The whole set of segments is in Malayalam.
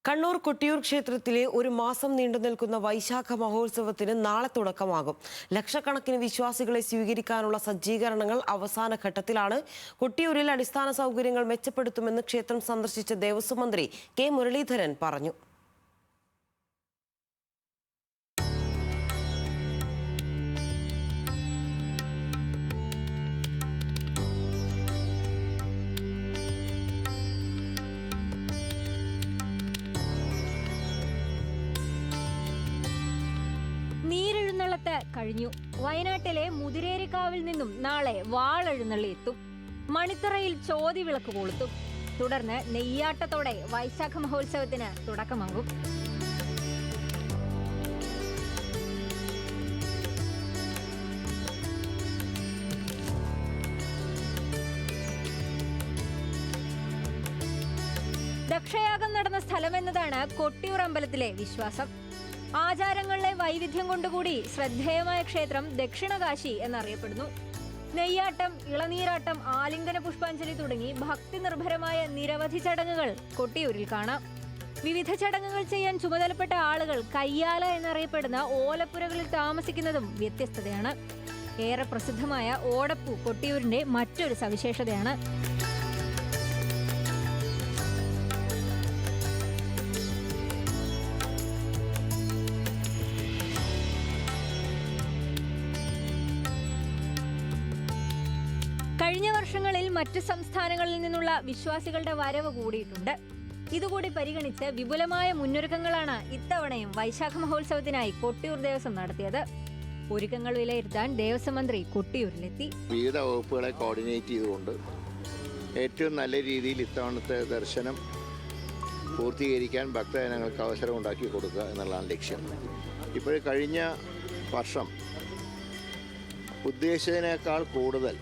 കണ്ണൂർ കൊട്ടിയൂർ ക്ഷേത്രത്തിലെ ഒരു മാസം നീണ്ടുനിൽക്കുന്ന വൈശാഖ മഹോത്സവത്തിന് നാളെ തുടക്കമാകും. ലക്ഷക്കണക്കിന് വിശ്വാസികളെ സ്വീകരിക്കാനുള്ള സജ്ജീകരണങ്ങൾ അവസാന ഘട്ടത്തിലാണ്. കൊട്ടിയൂരിൽ അടിസ്ഥാന സൗകര്യങ്ങൾ മെച്ചപ്പെടുത്തുമെന്ന് ക്ഷേത്രം സന്ദർശിച്ച ദേവസ്വം മന്ത്രി കെ മുരളീധരൻ പറഞ്ഞു. നീരെഴുന്നള്ളത്ത് കഴിഞ്ഞു. വയനാട്ടിലെ മുതിരേരിക്കാവിൽ നിന്നും നാളെ വാളെഴുന്നള്ളി എത്തും. മണിത്തറയിൽ ചോതിവിളക്ക് കൊളുത്തും. തുടർന്ന് നെയ്യാട്ടത്തോടെ വൈശാഖ മഹോത്സവത്തിന് തുടക്കമാകും. ദക്ഷയാഗം നടന്ന സ്ഥലമെന്നതാണ് കൊട്ടിയൂർ അമ്പലത്തിലെ വിശ്വാസം. ആചാരങ്ങളിലെ വൈവിധ്യം കൊണ്ടുകൂടി ശ്രദ്ധേയമായ ക്ഷേത്രം ദക്ഷിണകാശി എന്നറിയപ്പെടുന്നു. നെയ്യാട്ടം, ഇളനീരാട്ടം, ആലിംഗന പുഷ്പാഞ്ജലി തുടങ്ങി ഭക്തി നിർഭരമായ നിരവധി ചടങ്ങുകൾ കൊട്ടിയൂരിൽ കാണാം. വിവിധ ചടങ്ങുകൾ ചെയ്യാൻ ചുമതലപ്പെട്ട ആളുകൾ കയ്യാല എന്നറിയപ്പെടുന്ന ഓലപ്പുരകളിൽ താമസിക്കുന്നതും വ്യത്യസ്തതയാണ്. ഏറെ പ്രസിദ്ധമായ ഓടപ്പൂ കൊട്ടിയൂരിന്റെ മറ്റൊരു സവിശേഷതയാണ്. കഴിഞ്ഞ വർഷങ്ങളിൽ മറ്റ് സംസ്ഥാനങ്ങളിൽ നിന്നുള്ള വിശ്വാസികളുടെ വരവ് കൂടിയിട്ടുണ്ട്. ഇതുകൂടി പരിഗണിച്ച് വിപുലമായ മുന്നൊരുക്കങ്ങളാണ് ഇത്തവണയും വൈശാഖ മഹോത്സവത്തിനായി കൊട്ടിയൂർ ദേവസ്വം നടത്തിയത്. ഒരുക്കങ്ങൾ വിലയിരുത്താൻ ദേവസ്വം മന്ത്രി കൊട്ടിയൂരിലെത്തി. വിവിധ വകുപ്പുകളെ കോർഡിനേറ്റ് ചെയ്തുകൊണ്ട് ഏറ്റവും നല്ല രീതിയിൽ ഇത്തവണത്തെ ദർശനം പൂർത്തീകരിക്കാൻ ഭക്തജനങ്ങൾക്ക് അവസരം ഉണ്ടാക്കി കൊടുക്കുക എന്നുള്ളതാണ് ലക്ഷ്യം. ഇപ്പോൾ കഴിഞ്ഞ വർഷം ഉദ്ദേശിച്ചതിനേക്കാൾ കൂടുതൽ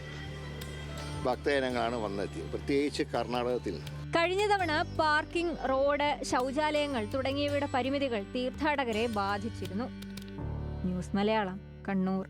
ഭക്തജനങ്ങളാണ് വന്നെത്തിയത്, പ്രത്യേകിച്ച് കർണാടകത്തിൽ. കഴിഞ്ഞ തവണ പാർക്കിംഗ്, റോഡ്, ശൗചാലയങ്ങൾ തുടങ്ങിയവയുടെ പരിമിതികൾ തീർത്ഥാടകരെ ബാധിച്ചിരുന്നു. ന്യൂസ് മലയാളം, കണ്ണൂർ.